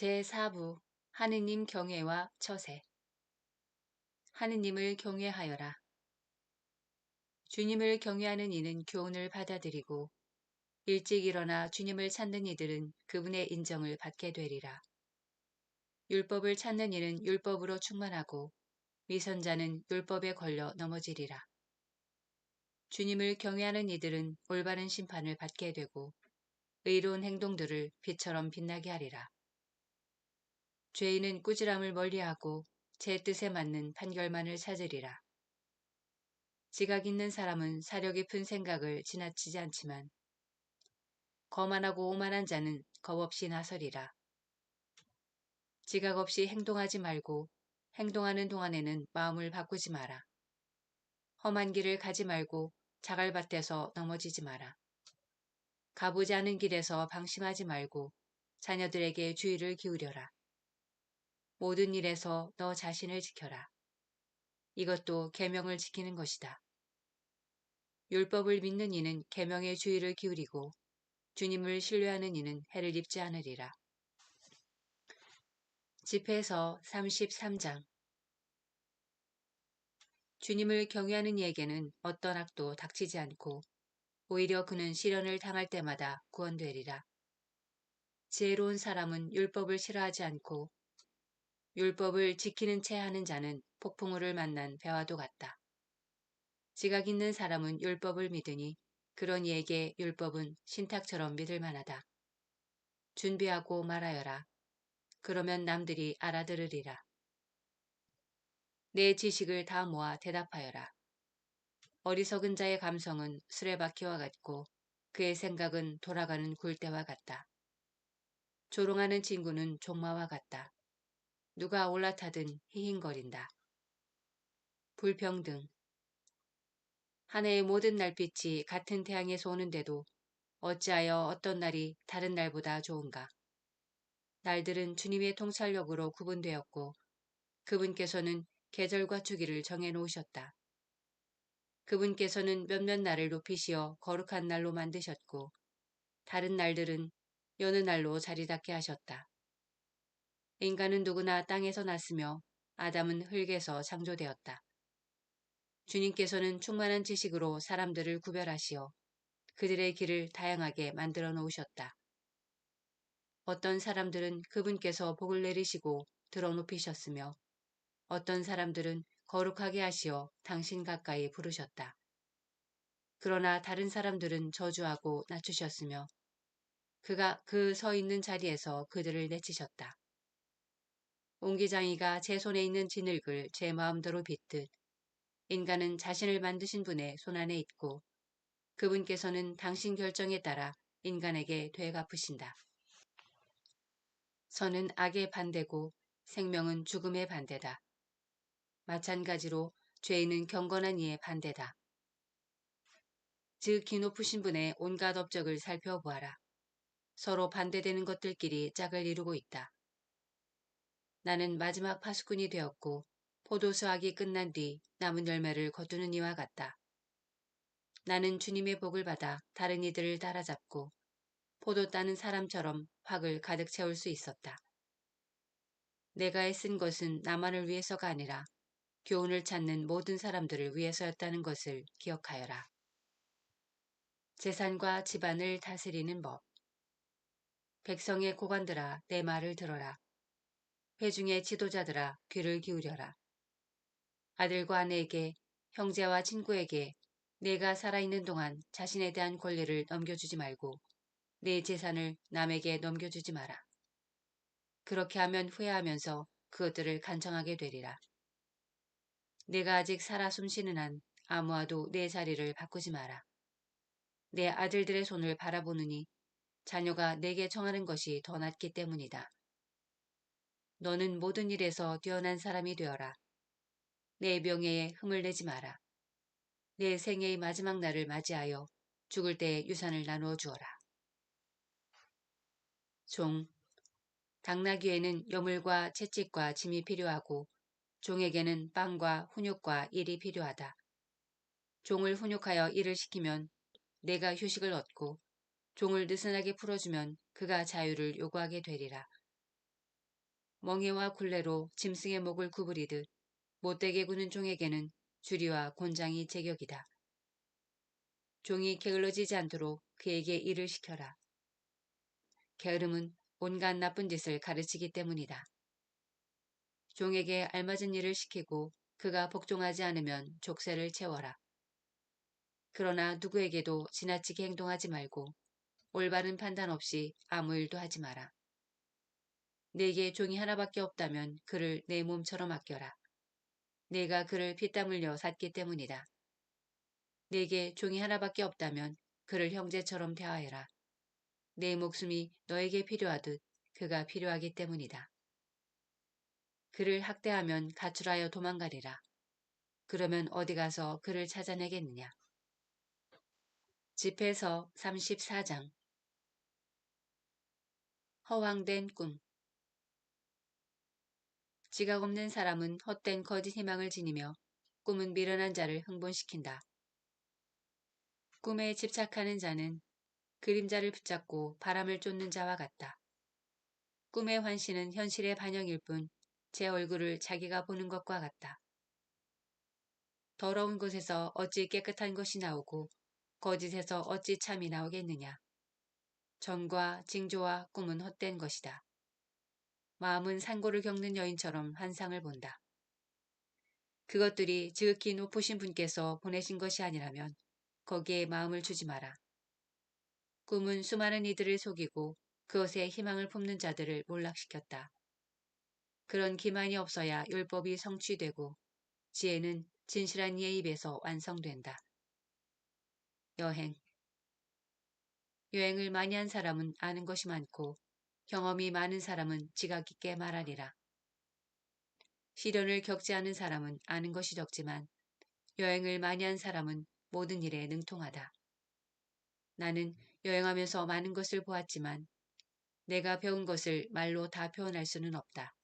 제4부 하느님 경외와 처세. 하느님을 경외하여라. 주님을 경외하는 이는 교훈을 받아들이고 일찍 일어나 주님을 찾는 이들은 그분의 인정을 받게 되리라. 율법을 찾는 이는 율법으로 충만하고 위선자는 율법에 걸려 넘어지리라. 주님을 경외하는 이들은 올바른 심판을 받게 되고 의로운 행동들을 빛처럼 빛나게 하리라. 죄인은 꾸지람을 멀리하고 제 뜻에 맞는 판결만을 찾으리라. 지각 있는 사람은 사려 깊은 생각을 지나치지 않지만 거만하고 오만한 자는 겁없이 나서리라. 지각 없이 행동하지 말고 행동하는 동안에는 마음을 바꾸지 마라. 험한 길을 가지 말고 자갈밭에서 넘어지지 마라. 가보지 않은 길에서 방심하지 말고 자녀들에게 주의를 기울여라. 모든 일에서 너 자신을 지켜라. 이것도 계명을 지키는 것이다. 율법을 믿는 이는 계명의 주의를 기울이고 주님을 신뢰하는 이는 해를 입지 않으리라. 집회서 33장. 주님을 경외하는 이에게는 어떤 악도 닥치지 않고 오히려 그는 시련을 당할 때마다 구원되리라. 지혜로운 사람은 율법을 싫어하지 않고 율법을 지키는 채 하는 자는 폭풍우를 만난 배와도 같다. 지각 있는 사람은 율법을 믿으니 그런 이에게 율법은 신탁처럼 믿을 만하다. 준비하고 말하여라. 그러면 남들이 알아들으리라. 내 지식을 다 모아 대답하여라. 어리석은 자의 감성은 수레바퀴와 같고 그의 생각은 돌아가는 굴대와 같다. 조롱하는 친구는 종마와 같다. 누가 올라타든 히힝거린다. 불평등. 한 해의 모든 날빛이 같은 태양에서 오는데도 어찌하여 어떤 날이 다른 날보다 좋은가. 날들은 주님의 통찰력으로 구분되었고 그분께서는 계절과 주기를 정해놓으셨다. 그분께서는 몇몇 날을 높이시어 거룩한 날로 만드셨고 다른 날들은 여느 날로 자리 닿게 하셨다. 인간은 누구나 땅에서 났으며 아담은 흙에서 창조되었다. 주님께서는 충만한 지식으로 사람들을 구별하시어 그들의 길을 다양하게 만들어 놓으셨다. 어떤 사람들은 그분께서 복을 내리시고 들어 높이셨으며 어떤 사람들은 거룩하게 하시어 당신 가까이 부르셨다. 그러나 다른 사람들은 저주하고 낮추셨으며 그가 그 서 있는 자리에서 그들을 내치셨다. 옹기장이가 제 손에 있는 진흙을 제 마음대로 빚듯 인간은 자신을 만드신 분의 손안에 있고 그분께서는 당신 결정에 따라 인간에게 되갚으신다. 선은 악의 반대고 생명은 죽음의 반대다. 마찬가지로 죄인은 경건한 이의 반대다. 즉 기높으신 분의 온갖 업적을 살펴보아라. 서로 반대되는 것들끼리 짝을 이루고 있다. 나는 마지막 파수꾼이 되었고 포도수확이 끝난 뒤 남은 열매를 거두는 이와 같다. 나는 주님의 복을 받아 다른 이들을 따라잡고 포도 따는 사람처럼 확을 가득 채울 수 있었다. 내가 애쓴 것은 나만을 위해서가 아니라 교훈을 찾는 모든 사람들을 위해서였다는 것을 기억하여라. 재산과 집안을 다스리는 법. 백성의 고관들아 내 말을 들어라. 회중의 지도자들아 귀를 기울여라. 아들과 아내에게 형제와 친구에게 내가 살아있는 동안 자신에 대한 권리를 넘겨주지 말고 내 재산을 남에게 넘겨주지 마라. 그렇게 하면 후회하면서 그것들을 간청하게 되리라. 내가 아직 살아 숨쉬는 한 아무와도 내 자리를 바꾸지 마라. 내 아들들의 손을 바라보느니 자녀가 내게 청하는 것이 더 낫기 때문이다. 너는 모든 일에서 뛰어난 사람이 되어라. 내 명예에 흠을 내지 마라. 내 생애의 마지막 날을 맞이하여 죽을 때의 유산을 나누어 주어라. 종. 당나귀에는 여물과 채찍과 짐이 필요하고 종에게는 빵과 훈육과 일이 필요하다. 종을 훈육하여 일을 시키면 내가 휴식을 얻고 종을 느슨하게 풀어주면 그가 자유를 요구하게 되리라. 멍에와 굴레로 짐승의 목을 구부리듯 못되게 구는 종에게는 주리와 곤장이 제격이다. 종이 게을러지지 않도록 그에게 일을 시켜라. 게으름은 온갖 나쁜 짓을 가르치기 때문이다. 종에게 알맞은 일을 시키고 그가 복종하지 않으면 족쇄를 채워라. 그러나 누구에게도 지나치게 행동하지 말고 올바른 판단 없이 아무 일도 하지 마라. 내게 종이 하나밖에 없다면 그를 내 몸처럼 아껴라. 내가 그를 피땀 흘려 샀기 때문이다. 내게 종이 하나밖에 없다면 그를 형제처럼 대하여라. 내 목숨이 너에게 필요하듯 그가 필요하기 때문이다. 그를 학대하면 가출하여 도망가리라. 그러면 어디 가서 그를 찾아내겠느냐. 집회서 34장. 허황된 꿈. 지각 없는 사람은 헛된 거짓 희망을 지니며 꿈은 미련한 자를 흥분시킨다. 꿈에 집착하는 자는 그림자를 붙잡고 바람을 쫓는 자와 같다. 꿈의 환시는 현실의 반영일 뿐 제 얼굴을 자기가 보는 것과 같다. 더러운 곳에서 어찌 깨끗한 것이 나오고 거짓에서 어찌 참이 나오겠느냐. 정과 징조와 꿈은 헛된 것이다. 마음은 산고를 겪는 여인처럼 환상을 본다. 그것들이 지극히 높으신 분께서 보내신 것이 아니라면 거기에 마음을 주지 마라. 꿈은 수많은 이들을 속이고 그것에 희망을 품는 자들을 몰락시켰다. 그런 기만이 없어야 율법이 성취되고 지혜는 진실한 이의 입에서 완성된다. 여행. 여행을 많이 한 사람은 아는 것이 많고 경험이 많은 사람은 지각 있게 말하리라. 시련을 겪지 않은 사람은 아는 것이 적지만 여행을 많이 한 사람은 모든 일에 능통하다. 나는 여행하면서 많은 것을 보았지만 내가 배운 것을 말로 다 표현할 수는 없다.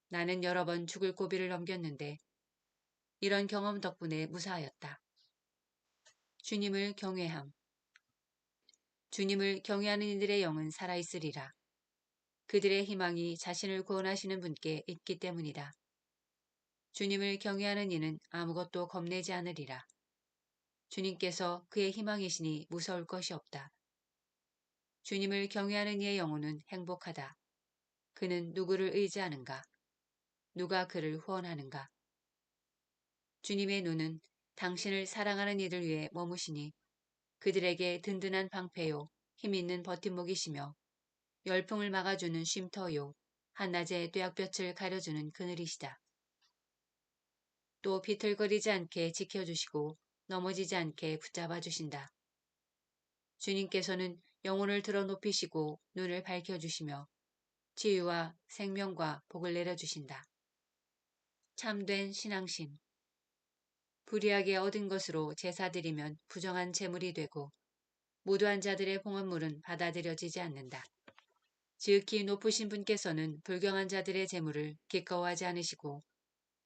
나는 여러 번 죽을 고비를 넘겼는데 이런 경험 덕분에 무사하였다. 주님을 경외함. 주님을 경외하는 이들의 영은 살아있으리라. 그들의 희망이 자신을 구원하시는 분께 있기 때문이다. 주님을 경외하는 이는 아무것도 겁내지 않으리라. 주님께서 그의 희망이시니 무서울 것이 없다. 주님을 경외하는 이의 영혼은 행복하다. 그는 누구를 의지하는가? 누가 그를 후원하는가? 주님의 눈은 당신을 사랑하는 이들 위해 머무시니 그들에게 든든한 방패요 힘있는 버팀목이시며 열풍을 막아주는 쉼터요 한낮의 뙤약볕을 가려주는 그늘이시다. 또 비틀거리지 않게 지켜주시고 넘어지지 않게 붙잡아 주신다. 주님께서는 영혼을 들어 높이시고 눈을 밝혀주시며 치유와 생명과 복을 내려주신다. 참된 신앙심. 불의하게 얻은 것으로 제사드리면 부정한 재물이 되고 무도한 자들의 봉헌물은 받아들여지지 않는다. 지극히 높으신 분께서는 불경한 자들의 재물을 기꺼워하지 않으시고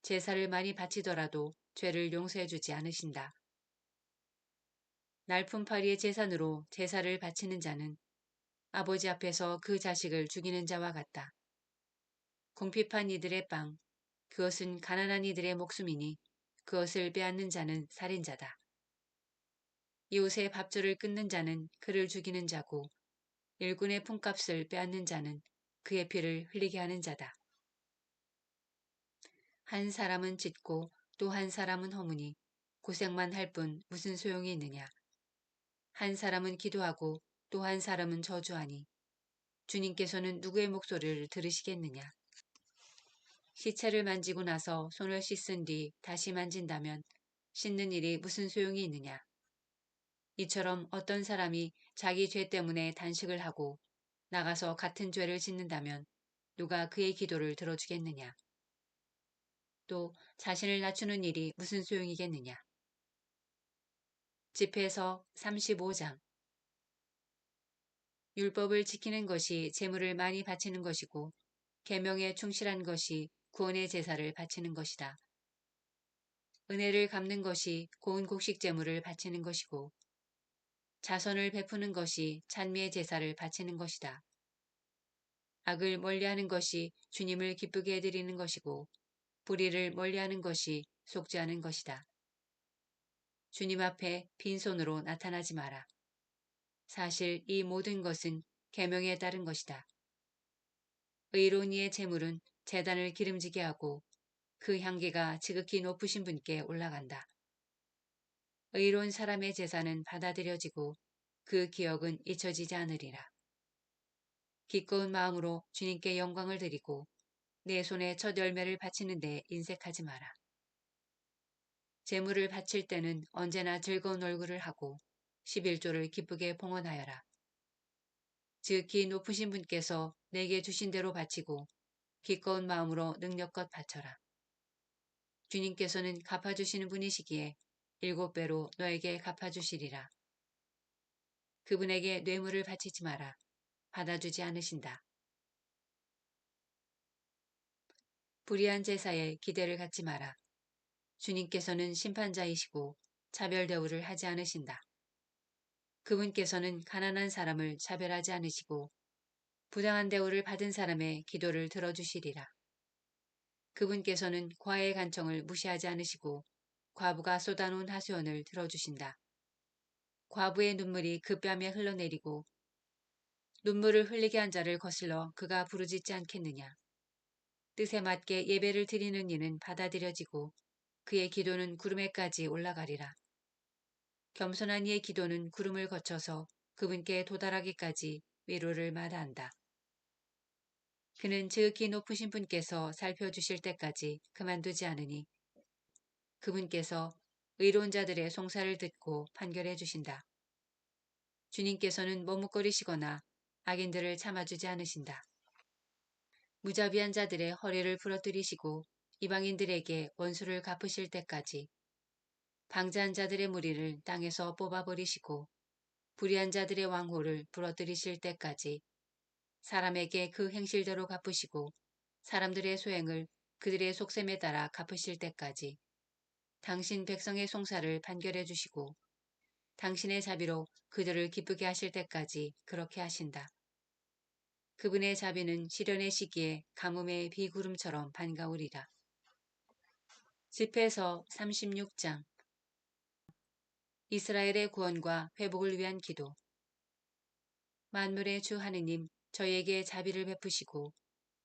제사를 많이 바치더라도 죄를 용서해 주지 않으신다. 날품파리의 제산으로 제사를 바치는 자는 아버지 앞에서 그 자식을 죽이는 자와 같다. 궁핍한 이들의 빵, 그것은 가난한 이들의 목숨이니 그것을 빼앗는 자는 살인자다. 이웃의 밥줄을 끊는 자는 그를 죽이는 자고 일꾼의 품값을 빼앗는 자는 그의 피를 흘리게 하는 자다. 한 사람은 짓고 또 한 사람은 허무니 고생만 할 뿐 무슨 소용이 있느냐. 한 사람은 기도하고 또 한 사람은 저주하니 주님께서는 누구의 목소리를 들으시겠느냐. 시체를 만지고 나서 손을 씻은 뒤 다시 만진다면 씻는 일이 무슨 소용이 있느냐. 이처럼 어떤 사람이 자기 죄 때문에 단식을 하고 나가서 같은 죄를 짓는다면 누가 그의 기도를 들어주겠느냐. 또 자신을 낮추는 일이 무슨 소용이겠느냐. 집회서 35장. 율법을 지키는 것이 재물을 많이 바치는 것이고 계명에 충실한 것이 구원의 제사를 바치는 것이다. 은혜를 갚는 것이 고운 곡식 제물을 바치는 것이고 자선을 베푸는 것이 찬미의 제사를 바치는 것이다. 악을 멀리하는 것이 주님을 기쁘게 해드리는 것이고 불의를 멀리하는 것이 속죄하는 것이다. 주님 앞에 빈손으로 나타나지 마라. 사실 이 모든 것은 계명에 따른 것이다. 의로운 이의 재물은 제단을 기름지게 하고 그 향기가 지극히 높으신 분께 올라간다. 의로운 사람의 제사는 받아들여지고 그 기억은 잊혀지지 않으리라. 기꺼운 마음으로 주님께 영광을 드리고 내 손에 첫 열매를 바치는 데 인색하지 마라. 제물을 바칠 때는 언제나 즐거운 얼굴을 하고 11조를 기쁘게 봉헌하여라. 지극히 높으신 분께서 내게 주신 대로 바치고 기꺼운 마음으로 능력껏 바쳐라. 주님께서는 갚아주시는 분이시기에 7배로 너에게 갚아주시리라. 그분에게 뇌물을 바치지 마라. 받아주지 않으신다. 불의한 제사에 기대를 갖지 마라. 주님께서는 심판자이시고 차별 대우를 하지 않으신다. 그분께서는 가난한 사람을 차별하지 않으시고 부당한 대우를 받은 사람의 기도를 들어주시리라. 그분께서는 과의 간청을 무시하지 않으시고 과부가 쏟아놓은 하소연을 들어주신다. 과부의 눈물이 그 뺨에 흘러내리고 눈물을 흘리게 한 자를 거슬러 그가 부르짖지 않겠느냐. 뜻에 맞게 예배를 드리는 이는 받아들여지고 그의 기도는 구름에까지 올라가리라. 겸손한 이의 기도는 구름을 거쳐서 그분께 도달하기까지 위로를 마다한다. 그는 지극히 높으신 분께서 살펴주실 때까지 그만두지 않으니 그분께서 의로운 자들의 송사를 듣고 판결해 주신다. 주님께서는 머뭇거리시거나 악인들을 참아주지 않으신다. 무자비한 자들의 허리를 부러뜨리시고 이방인들에게 원수를 갚으실 때까지 방자한 자들의 무리를 땅에서 뽑아버리시고 불의한 자들의 왕호를 부러뜨리실 때까지 사람에게 그 행실대로 갚으시고 사람들의 소행을 그들의 속셈에 따라 갚으실 때까지 당신 백성의 송사를 판결해 주시고 당신의 자비로 그들을 기쁘게 하실 때까지 그렇게 하신다. 그분의 자비는 시련의 시기에 가뭄의 비구름처럼 반가우리라. 집회서 36장 이스라엘의 구원과 회복을 위한 기도. 만물의 주 하느님, 저희에게 자비를 베푸시고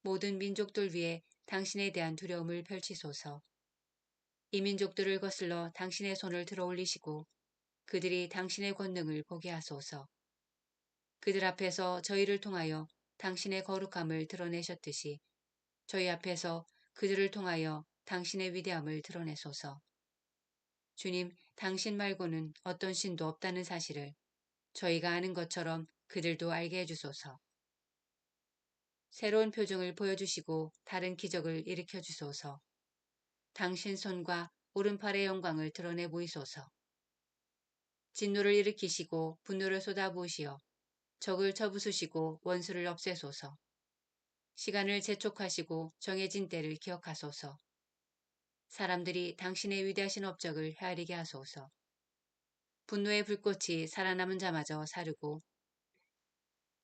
모든 민족들 위에 당신에 대한 두려움을 펼치소서. 이 민족들을 거슬러 당신의 손을 들어 올리시고 그들이 당신의 권능을 보게 하소서. 그들 앞에서 저희를 통하여 당신의 거룩함을 드러내셨듯이 저희 앞에서 그들을 통하여 당신의 위대함을 드러내소서. 주님, 당신 말고는 어떤 신도 없다는 사실을 저희가 아는 것처럼 그들도 알게 해주소서. 새로운 표정을 보여주시고 다른 기적을 일으켜 주소서. 당신 손과 오른팔의 영광을 드러내 보이소서. 진노를 일으키시고 분노를 쏟아부으시어 적을 쳐부수시고 원수를 없애소서. 시간을 재촉하시고 정해진 때를 기억하소서. 사람들이 당신의 위대하신 업적을 헤아리게 하소서. 분노의 불꽃이 살아남은 자마저 사르고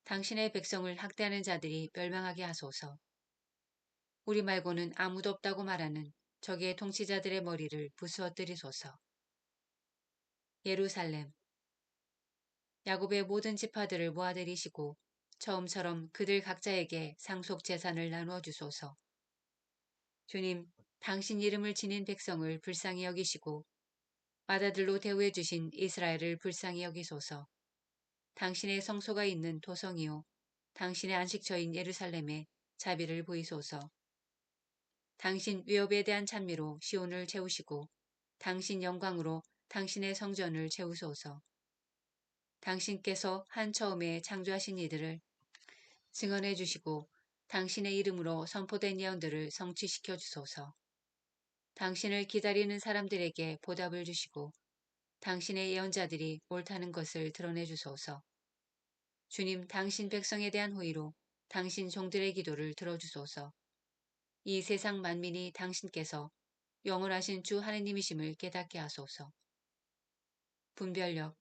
당신의 백성을 학대하는 자들이 멸망하게 하소서. 우리 말고는 아무도 없다고 말하는 적의 통치자들의 머리를 부수어뜨리소서. 예루살렘 야곱의 모든 지파들을 모아들이시고 처음처럼 그들 각자에게 상속 재산을 나누어 주소서. 주님, 당신 이름을 지닌 백성을 불쌍히 여기시고 맏아들로 대우해 주신 이스라엘을 불쌍히 여기소서. 당신의 성소가 있는 도성이요 당신의 안식처인 예루살렘에 자비를 보이소서. 당신 위협에 대한 찬미로 시온을 채우시고 당신 영광으로 당신의 성전을 채우소서. 당신께서 한 처음에 창조하신 이들을 증언해 주시고 당신의 이름으로 선포된 예언들을 성취시켜 주소서. 당신을 기다리는 사람들에게 보답을 주시고 당신의 예언자들이 옳다는 것을 드러내 주소서. 주님, 당신 백성에 대한 호의로 당신 종들의 기도를 들어주소서. 이 세상 만민이 당신께서 영원하신 주 하느님이심을 깨닫게 하소서. 분별력.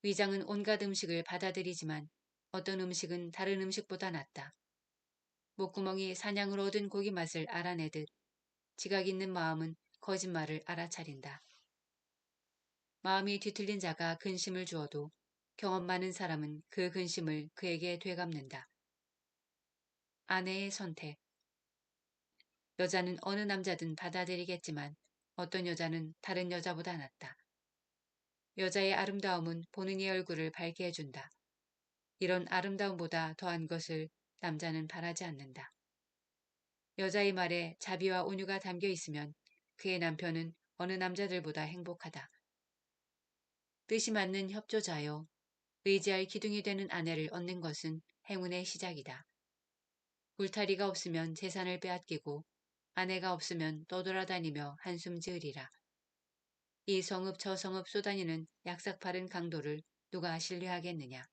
위장은 온갖 음식을 받아들이지만 어떤 음식은 다른 음식보다 낫다. 목구멍이 사냥으로 얻은 고기 맛을 알아내듯 지각 있는 마음은 거짓말을 알아차린다. 마음이 뒤틀린 자가 근심을 주어도 경험 많은 사람은 그 근심을 그에게 되갚는다. 아내의 선택. 여자는 어느 남자든 받아들이겠지만 어떤 여자는 다른 여자보다 낫다. 여자의 아름다움은 보는 이 얼굴을 밝게 해준다. 이런 아름다움보다 더한 것을 남자는 바라지 않는다. 여자의 말에 자비와 온유가 담겨 있으면 그의 남편은 어느 남자들보다 행복하다. 뜻이 맞는 협조자요. 의지할 기둥이 되는 아내를 얻는 것은 행운의 시작이다. 울타리가 없으면 재산을 빼앗기고 아내가 없으면 떠돌아다니며 한숨 지으리라. 이 성읍 저 성읍 쏘다니는 약삭파른 강도를 누가 신뢰하겠느냐.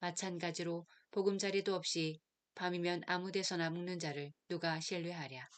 마찬가지로 보금자리도 없이 밤이면 아무 데서나 묵는 자를 누가 신뢰하랴.